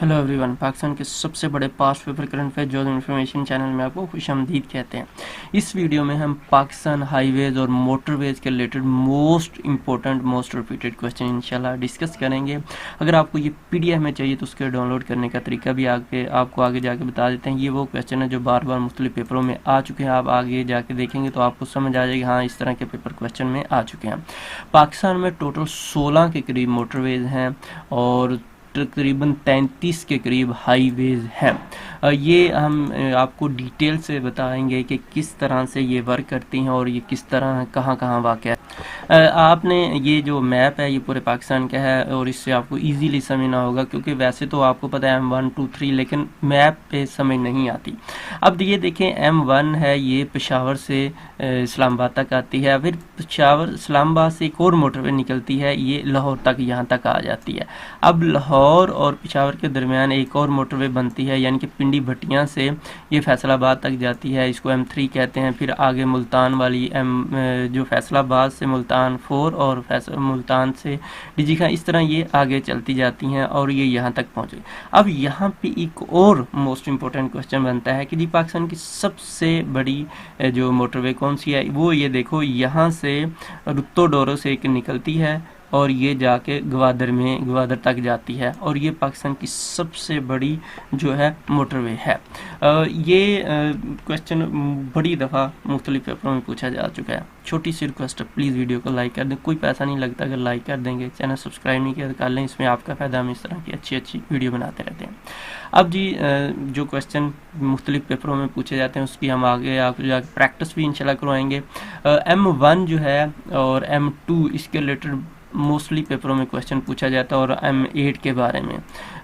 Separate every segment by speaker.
Speaker 1: Hello everyone, Pakistan के सबसे बड़े पास्ट पेपर करंट अफेयर जो इन्फॉर्मेशन चैनल में आपको खुशामदीद कहते हैं। इस वीडियो में हम पाकिस्तान हाईवेज और मोटरवेज के related most important most repeated question इंशाल्लाह डिस्कस करेंगे। अगर आपको ये पीडीएफ में चाहिए तो उसके डाउनलोड करने का तरीका भी आपको आगे जाके बता देते हैं। ये वो क्वेश्चन है जो बार बार मुख्तलिफ पेपरों में आ चुके हैं। आप आगे जाके देखेंगे तो आपको समझ आ जाएगा, हाँ इस तरह के पेपर क्वेश्चन में आ चुके हैं। पाकिस्तान में टोटल 16 के करीब मोटरवेज हैं और तकरीबन 33 के करीब हाईवेज हैं। ये हम आपको डिटेल से बताएंगे कि किस तरह से ये वर्क करती हैं और ये किस तरह कहाँ कहाँ वाक़ है। आपने ये जो मैप है ये पूरे पाकिस्तान का है और इससे आपको इजीली समझना होगा, क्योंकि वैसे तो आपको पता है M1, 2, 3 लेकिन मैप पे समझ नहीं आती। अब ये देखें M1 है, ये पेशावर से इस्लामाबाद तक आती है, फिर पेशावर इस्लामाबाद से एक और मोटरवे निकलती है, ये लाहौर तक यहाँ तक आ जाती है। अब लाहौर और पेशावर के दरमियान एक और मोटरवे बनती है, यानी कि पिंडी भट्टियाँ से ये फैसलाबाद तक जाती है, इसको M3 कहते हैं। फिर आगे मुल्तान वाली जो फैसलाबाद से मुल्तान 4 और मुल्तान से डीजी खां, इस तरह ये आगे चलती जाती हैं और ये यहाँ तक पहुँचे। अब यहाँ पे एक और मोस्ट इम्पोर्टेंट क्वेश्चन बनता है कि जी पाकिस्तान की सबसे बड़ी जो मोटरवे कौन सी है। वो ये देखो, यहाँ से रुत्तो डोरो से एक निकलती है और ये जाके ग्वादर तक जाती है और ये पाकिस्तान की सबसे बड़ी जो है मोटरवे है। ये क्वेश्चन बड़ी दफ़ा मुख्तलिफ पेपरों में पूछा जा चुका है। छोटी सी रिक्वेस्ट है, प्लीज़ वीडियो को लाइक कर दें, कोई पैसा नहीं लगता अगर लाइक कर देंगे। चैनल सब्सक्राइब नहीं किया तो कर लें, इसमें आपका फ़ायदा, हम इस तरह की अच्छी अच्छी वीडियो बनाते रहते हैं। अब जी जो क्वेश्चन मुख्तलिफ पेपरों में पूछे जाते हैं उसकी हम आगे आपको जाकर प्रैक्टिस भी इंशाल्लाह करवाएंगे। M1 जो है और M2 इसके रिलेटेड मोस्टली पेपरों में क्वेश्चन पूछा जाता है और M8 के बारे में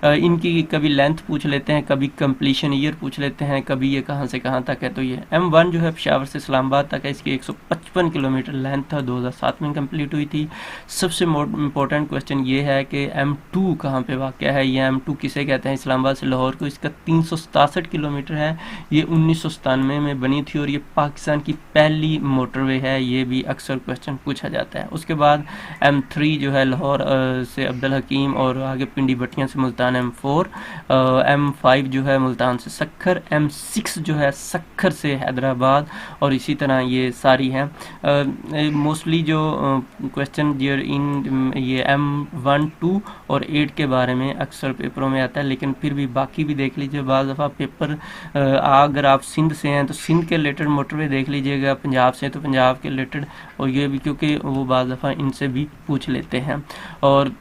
Speaker 1: इनकी कभी लेंथ पूछ लेते हैं, कभी कंप्लीशन ईयर पूछ लेते हैं, कभी ये कहाँ से कहाँ तक है। तो ये M1 जो है पेशावर से इस्लामाबाद तक है, इसकी 155 किलोमीटर लेंथ था, 2007 में कंप्लीट हुई थी। सबसे इम्पोर्टेंट क्वेश्चन ये है कि M2 कहाँ पे वाक़ है, ये M2 किसे कहते हैं। इस्लामाबाद से लाहौर को इसका 367 किलोमीटर है, ये 1997 में बनी थी और ये पाकिस्तान की पहली मोटरवे है, ये भी अक्सर क्वेश्चन पूछा जाता है। उसके बाद M3 जो है लाहौर से अब्दुल हकीम और आगे पिंडी भट्टियाँ से मुल्तान M4, M5 जो है मुल्तान से सक्खर, M6 जो है सक्खर से हैदराबाद और इसी तरह ये सारी हैं। मोस्टली जो क्वेश्चन इन ये M1, 2 और 8 के बारे में अक्सर पेपरों में आता है, लेकिन फिर भी बाकी भी देख लीजिए। बाज़ दफ़ा पेपर अगर आप सिंध से हैं तो सिंध के रिलेटेड मोटरवे देख लीजिएगा, पंजाब से तो पंजाब के रिलेटेड, और ये भी क्योंकि वो बाज़ दफ़ा इनसे भी पूछ लेते हैं। और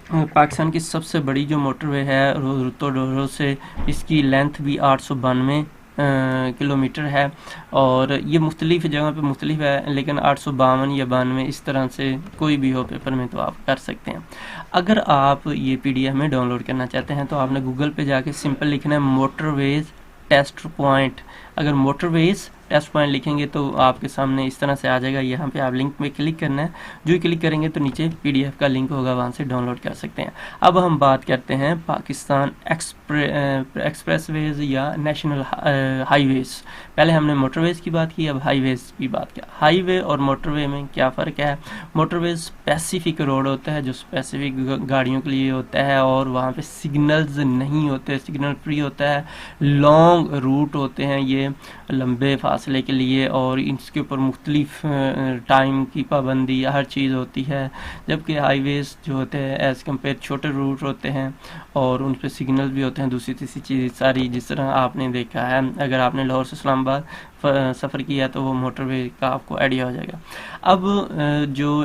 Speaker 1: पाकिस्तान की सबसे बड़ी जो मोटरवे है रुत्तो डोरो से, इसकी लेंथ भी 892 किलोमीटर है और ये मुख्तलिफ जगह पे मुख्तलिफ है, लेकिन 852 या 92 इस तरह से कोई भी हो पेपर में तो आप कर सकते हैं। अगर आप ये पीडीएफ में डाउनलोड करना चाहते हैं तो आपने गूगल पे जाके सिंपल लिखना है मोटरवेज टेस्ट पॉइंट। अगर मोटरवेज टेस्ट पॉइंट लिखेंगे तो आपके सामने इस तरह से आ जाएगा। यहाँ पे आप लिंक में क्लिक करना है, जो ही क्लिक करेंगे तो नीचे पीडीएफ का लिंक होगा, वहाँ से डाउनलोड कर सकते हैं। अब हम बात करते हैं पाकिस्तान एक्सप्रेसवेज या नेशनल हाईवेज। पहले हमने मोटरवेज की बात की, अब हाईवेज की बात की। हाईवे और मोटरवे में क्या फ़र्क है। मोटरवेज स्पेसिफिक रोड होता है जो स्पेसिफिक गाड़ियों के लिए होता है और वहाँ पे सिग्नल्स नहीं होते, सिग्नल फ्री होता है। लॉन्ग रूट होते हैं ये, लंबे फासले के लिए, और इसके ऊपर मुख्तलिफ टाइम की पाबंदी हर चीज़ होती है। जबकि हाईवेज जो होते हैं एज़ कम्पेयर छोटे रूट होते हैं और उन पर सिग्नल भी होते हैं, दूसरी तीसरी चीज़ सारी, जिस तरह आपने देखा है। अगर आपने लाहौर से इस्लामाबाद सफ़र किया तो वो मोटरवे का आपको आइडिया हो जाएगा। अब जो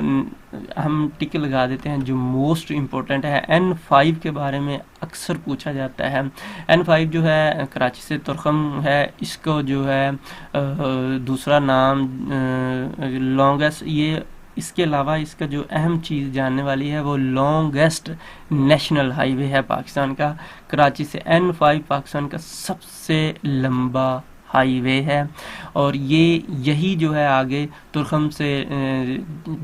Speaker 1: हम टिक लगा देते हैं जो मोस्ट इम्पोर्टेंट है, N5 के बारे में अक्सर पूछा जाता है। N5 जो है कराची से तुरखम है, इसको जो है दूसरा नाम लॉन्गेस्ट, ये इसके अलावा इसका जो अहम चीज़ जानने वाली है वो लॉन्गेस्ट नेशनल हाईवे है पाकिस्तान का। कराची से N5 पाकिस्तान का सबसे लंबा हाईवे है और यही जो है आगे तुरखम से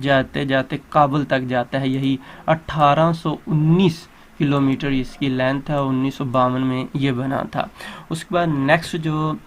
Speaker 1: जाते जाते काबुल तक जाता है। यही 1819 किलोमीटर इसकी लेंथ है, 1952 में ये बना था। उसके बाद नेक्स्ट जो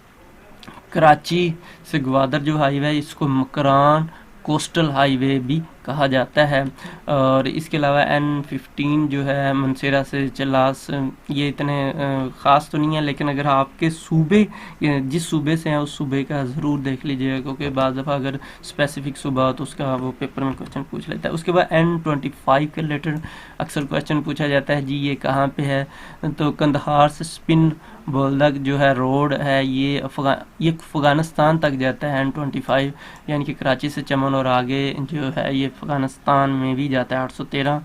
Speaker 1: कराची से ग्वादर जो हाईवे है, इसको मकरान
Speaker 2: कोस्टल हाईवे भी कहा जाता है। और इसके अलावा N15 जो है मंसेरा से चलास, ये इतने ख़ास तो नहीं है, लेकिन अगर आपके सूबे जिस सूबे से हैं उस सूबे का ज़रूर देख लीजिएगा, क्योंकि बाज़ दफ़ा अगर स्पेसिफिक सूबा हो तो उसका वो पेपर में क्वेश्चन पूछ लेता है। उसके बाद N25 के रिलेटेड अक्सर क्वेश्चन पूछा जाता है, जी ये कहाँ पे है, तो कंदहार से स्पिन बोल्दक जो है रोड है, ये अफ़गानिस्तान तक जाता है N25, यानी कि कराची से चमन और आगे जो है ये अफ़गानिस्तान में भी जाता है। 813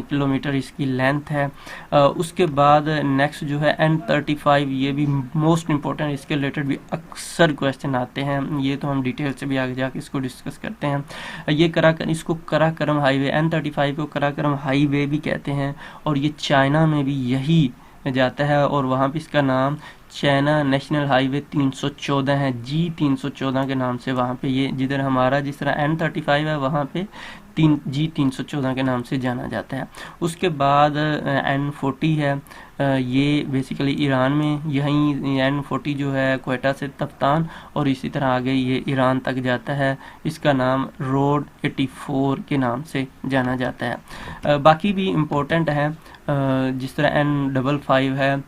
Speaker 2: किलोमीटर इसकी लेंथ है। उसके बाद नेक्स्ट जो है N35, ये भी मोस्ट इम्पोर्टेंट, इसके रिलेटेड भी अक्सर क्वेश्चन आते हैं, ये तो हम डिटेल से भी आगे जाके इसको डिस्कस करते हैं। ये इसको कराकरम हाईवे, N35 को कराकरम हाईवे भी कहते हैं, और ये चाइना में भी यही जाता है, और वहाँ पे इसका नाम चाइना नेशनल हाईवे 314 है, G314 के नाम से वहाँ पे ये, जिधर हमारा जिस तरह N35 है वहाँ पे G314 के नाम से जाना जाता है। उसके बाद N40 है, ये बेसिकली ईरान में, यहीं N40 जो है क्वेटा से तफ्तान और इसी तरह आगे ये ईरान तक जाता है। इसका नाम रोड 84 के नाम से जाना जाता है। बाकी भी इम्पोर्टेंट है, जिस तरह N55 है,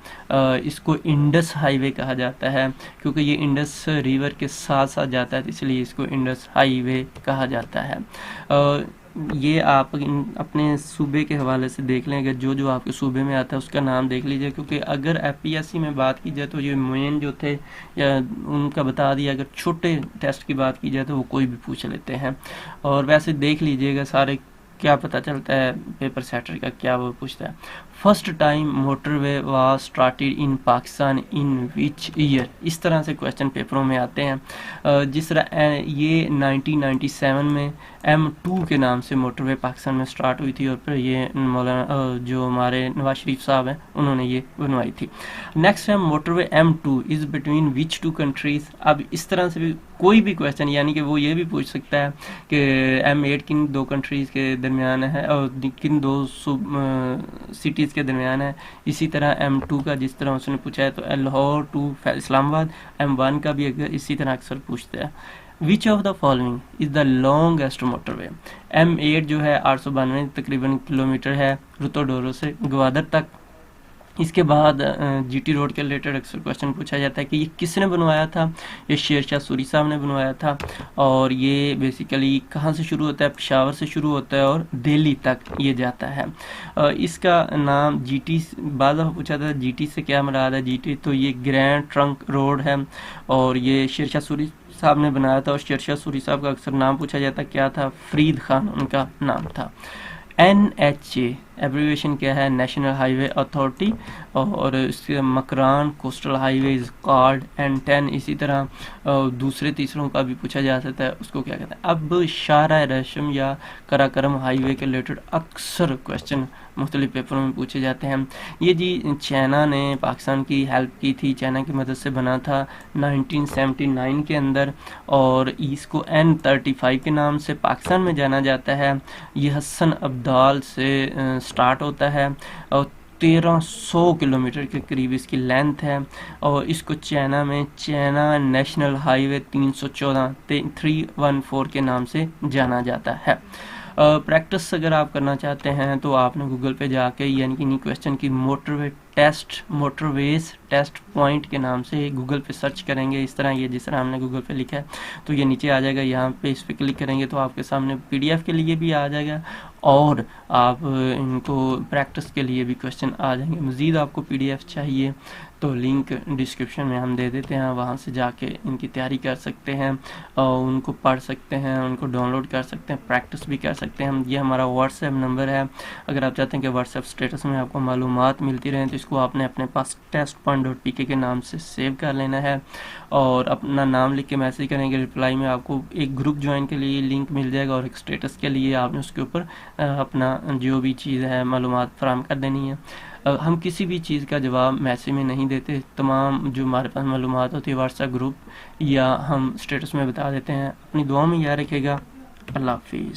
Speaker 2: इसको इंडस हाईवे कहा जाता है, क्योंकि ये इंडस रिवर के साथ साथ जाता है, इसलिए इसको इंडस हाईवे कहा जाता है। ये आप अपने सूबे के हवाले से देख लें, अगर जो जो आपके सूबे में आता है उसका नाम देख लीजिए, क्योंकि अगर FPSC में बात की जाए तो ये मेन जो थे या उनका बता दिया, अगर छोटे टेस्ट की बात की जाए तो वो कोई भी पूछ लेते हैं। और वैसे देख लीजिएगा सारे, क्या पता चलता है पेपर सेटर का क्या वो पूछता है। First time motorway was started in Pakistan in which year, इस तरह से क्वेश्चन पेपरों में आते हैं। जिस तरह ये 1997 में M2 के नाम से मोटरवे पाकिस्तान में स्टार्ट हुई थी, और फिर ये मौलाना जो हमारे नवाज शरीफ साहब हैं उन्होंने ये बनवाई थी। नेक्स्ट है motorway M2 is between which to countries. अब इस तरह से भी कोई भी क्वेश्चन, यानी कि वो ये भी पूछ सकता है कि M8 किन दो कंट्रीज़ के दरमियान है और किन दो सिटीज़ के दरमियान है। इसी तरह M2 का जिस तरह उसने पूछा है, तो लाहौर टू इस्लामाबाद। M1 का भी अगर इसी तरह अक्सर पूछता है। Which of the following is the longest motorway. M8 जो है 892 तकरीबन किलोमीटर है, रुतोडोरो से ग्वादर तक। इसके बाद GT रोड के रिलेटेड अक्सर क्वेश्चन पूछा जाता है कि ये किसने बनवाया था, ये शेर शाह सूरी साहब ने बनवाया था। और ये बेसिकली कहाँ से शुरू होता है, पेशावर से शुरू होता है और दिल्ली तक ये जाता है। इसका नाम GT, बाद में पूछा था GT से क्या मुराद है। GT तो ये ग्रैंड ट्रंक रोड है, और ये शेर शाह सूरी साहब ने बनाया था। और शेर शाह सूरी साहब का अक्सर नाम पूछा जाता क्या था, फरीद खान उनका नाम था। NHA एब्रीवेशन क्या है, नेशनल हाईवे अथॉरिटी। और इसके Makran coastal highway is called N10। इसी तरह दूसरे तीसरों का भी पूछा जा सकता है, उसको क्या कहते हैं। अब शारा रेशम या कराकरम हाईवे के रिलेटेड अक्सर क्वेश्चन मुख्तलिफ पेपरों में पूछे जाते हैं। ये जी चाइना ने पाकिस्तान की हेल्प की थी, चाइना की मदद से बना था 1979 के अंदर, और इसको N35 के नाम से पाकिस्तान में जाना जाता है। ये हसन अब्दाल से स्टार्ट होता है और 1300 किलोमीटर के करीब इसकी लेंथ है, और इसको चाइना में चाइना नेशनल हाईवे 314 के नाम से जाना जाता है। प्रैक्टिस अगर आप करना चाहते हैं तो आपने गूगल पे जाके, यानी कि इन्हीं क्वेश्चन की मोटरवेज टेस्ट पॉइंट के नाम से गूगल पे सर्च करेंगे, इस तरह ये जिस तरह हमने गूगल पे लिखा है तो ये नीचे आ जाएगा। यहाँ पे इस पर क्लिक करेंगे तो आपके सामने PDF के लिए भी आ जाएगा, और आप इनको प्रैक्टिस के लिए भी क्वेश्चन आ जाएंगे। मज़ीद आपको PDF चाहिए तो लिंक डिस्क्रिप्शन में हम दे देते हैं, वहाँ से जाके इनकी तैयारी कर सकते हैं और उनको पढ़ सकते हैं, उनको डाउनलोड कर सकते हैं, प्रैक्टिस भी कर सकते हैं। ये हमारा व्हाट्सएप नंबर है, अगर आप चाहते हैं कि व्हाट्सएप स्टेटस में आपको मालूमात मिलती रहें तो इसको आपने अपने पास test.pk के नाम से सेव कर लेना है, और अपना नाम लिख के मैसेज करेंगे। रिप्लाई में आपको एक ग्रुप ज्वाइन के लिए लिंक मिल जाएगा, और एक स्टेटस के लिए आपने उसके ऊपर अपना जो भी चीज़ है मालूमात फराहम कर देनी है। हम किसी भी चीज़ का जवाब मैसेज में नहीं देते, तमाम जो हमारे पास मालूमात होती है व्हाट्सएप ग्रुप या हम स्टेटस में बता देते हैं। अपनी दुआ में याद रखिएगा। अल्लाह हाफिज़।